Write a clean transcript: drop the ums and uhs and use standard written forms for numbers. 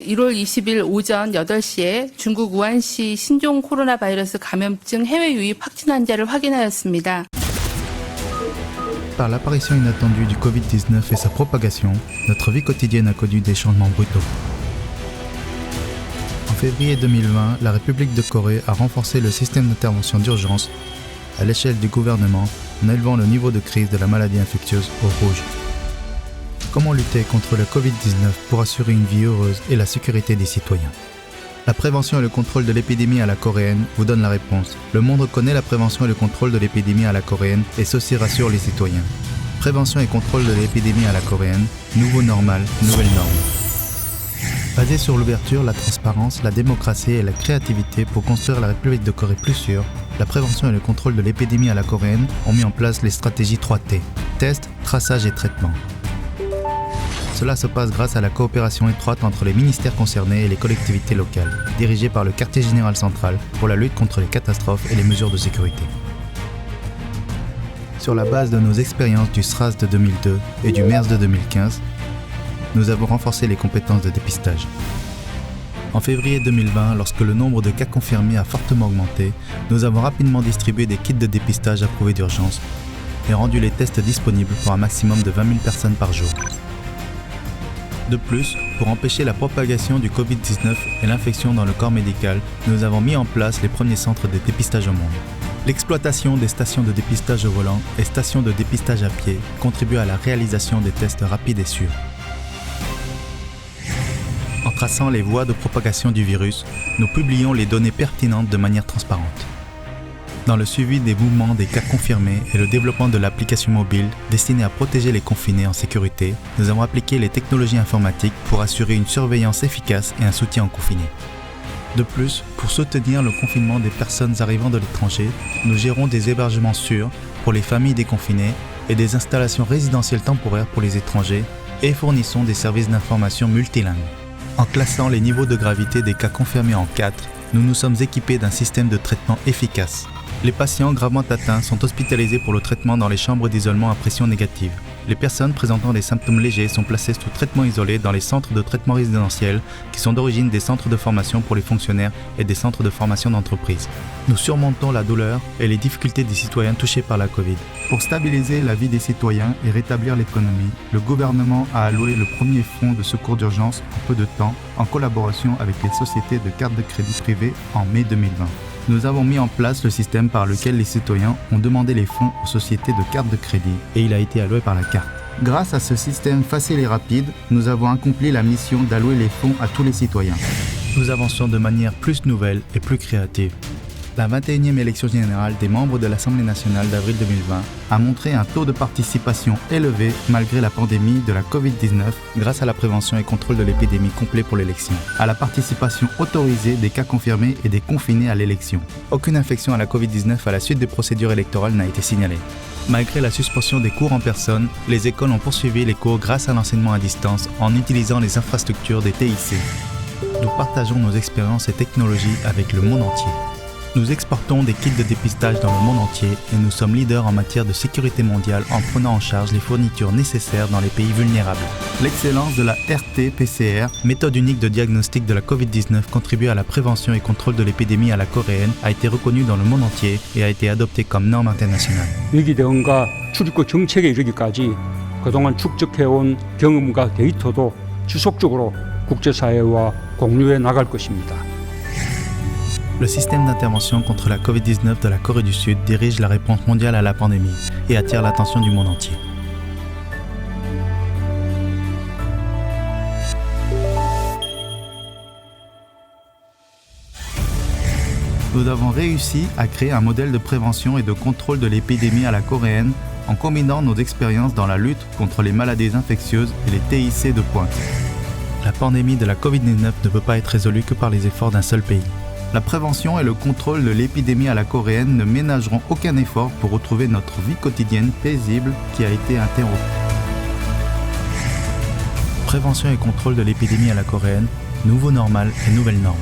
1월 20일 오전 8시에 중국 우한시 신종 코로나 바이러스 감염증 해외 유입 확진 환자를 확인하였습니다. Par l'apparition inattendue du Covid-19 et sa propagation, notre vie quotidienne a connu des changements brutaux. En février 2020, la République de Corée a renforcé le système d'intervention d'urgence à l'échelle du gouvernement en élevant le niveau de crise de la maladie infectieuse au rouge. Comment lutter contre le Covid-19 pour assurer une vie heureuse et la sécurité des citoyens? La prévention et le contrôle de l'épidémie à la coréenne vous donnent la réponse. Le monde reconnaît la prévention et le contrôle de l'épidémie à la coréenne et ceci rassure les citoyens. Prévention et contrôle de l'épidémie à la coréenne, nouveau normal, nouvelle norme. Basé sur l'ouverture, la transparence, la démocratie et la créativité pour construire la République de Corée plus sûre, la prévention et le contrôle de l'épidémie à la coréenne ont mis en place les stratégies 3T, test, traçage et traitement. Cela se passe grâce à la coopération étroite entre les ministères concernés et les collectivités locales, dirigées par le Quartier Général Central pour la lutte contre les catastrophes et les mesures de sécurité. Sur la base de nos expériences du SRAS de 2002 et du MERS de 2015, nous avons renforcé les compétences de dépistage. En février 2020, lorsque le nombre de cas confirmés a fortement augmenté, nous avons rapidement distribué des kits de dépistage approuvés d'urgence et rendu les tests disponibles pour un maximum de 20 000 personnes par jour. De plus, pour empêcher la propagation du Covid-19 et l'infection dans le corps médical, nous avons mis en place les premiers centres de dépistage au monde. L'exploitation des stations de dépistage au volant et stations de dépistage à pied contribue à la réalisation des tests rapides et sûrs. En traçant les voies de propagation du virus, nous publions les données pertinentes de manière transparente. Dans le suivi des mouvements des cas confirmés et le développement de l'application mobile destinée à protéger les confinés en sécurité, nous avons appliqué les technologies informatiques pour assurer une surveillance efficace et un soutien aux confinés. De plus, pour soutenir le confinement des personnes arrivant de l'étranger, nous gérons des hébergements sûrs pour les familles des confinés et des installations résidentielles temporaires pour les étrangers et fournissons des services d'information multilingues. En classant les niveaux de gravité des cas confirmés en 4, nous nous sommes équipés d'un système de traitement efficace. Les patients gravement atteints sont hospitalisés pour le traitement dans les chambres d'isolement à pression négative. Les personnes présentant des symptômes légers sont placées sous traitement isolé dans les centres de traitement résidentiels qui sont d'origine des centres de formation pour les fonctionnaires et des centres de formation d'entreprise. Nous surmontons la douleur et les difficultés des citoyens touchés par la Covid. Pour stabiliser la vie des citoyens et rétablir l'économie, le gouvernement a alloué le premier fonds de secours d'urgence en peu de temps en collaboration avec les sociétés de cartes de crédit privées en mai 2020. Nous avons mis en place le système par lequel les citoyens ont demandé les fonds aux sociétés de cartes de crédit et il a été alloué par la carte. Grâce à ce système facile et rapide, nous avons accompli la mission d'allouer les fonds à tous les citoyens. Nous avançons de manière plus nouvelle et plus créative. La 21e élection générale des membres de l'Assemblée nationale d'avril 2020 a montré un taux de participation élevé malgré la pandémie de la Covid-19 grâce à la prévention et contrôle de l'épidémie complet pour l'élection, à la participation autorisée des cas confirmés et des confinés à l'élection. Aucune infection à la Covid-19 à la suite des procédures électorales n'a été signalée. Malgré la suspension des cours en personne, les écoles ont poursuivi les cours grâce à l'enseignement à distance en utilisant les infrastructures des TIC. Nous partageons nos expériences et technologies avec le monde entier. Nous exportons des kits de dépistage dans le monde entier et nous sommes leaders en matière de sécurité mondiale en prenant en charge les fournitures nécessaires dans les pays vulnérables. L'excellence de la RT-PCR, méthode unique de diagnostic de la Covid-19, contribue à la prévention et contrôle de l'épidémie à la coréenne, a été reconnue dans le monde entier et a été adoptée comme norme internationale. 위기 대응과 출입국 정책에 이르기까지 그동안 축적해온 경험과 데이터도 지속적으로 국제사회와 공유해 나갈 것입니다. Le système d'intervention contre la Covid-19 de la Corée du Sud dirige la réponse mondiale à la pandémie et attire l'attention du monde entier. Nous avons réussi à créer un modèle de prévention et de contrôle de l'épidémie à la coréenne en combinant nos expériences dans la lutte contre les maladies infectieuses et les TIC de pointe. La pandémie de la Covid-19 ne peut pas être résolue que par les efforts d'un seul pays. La prévention et le contrôle de l'épidémie à la coréenne ne ménageront aucun effort pour retrouver notre vie quotidienne paisible qui a été interrompue. Prévention et contrôle de l'épidémie à la coréenne, nouveau normal et nouvelle norme.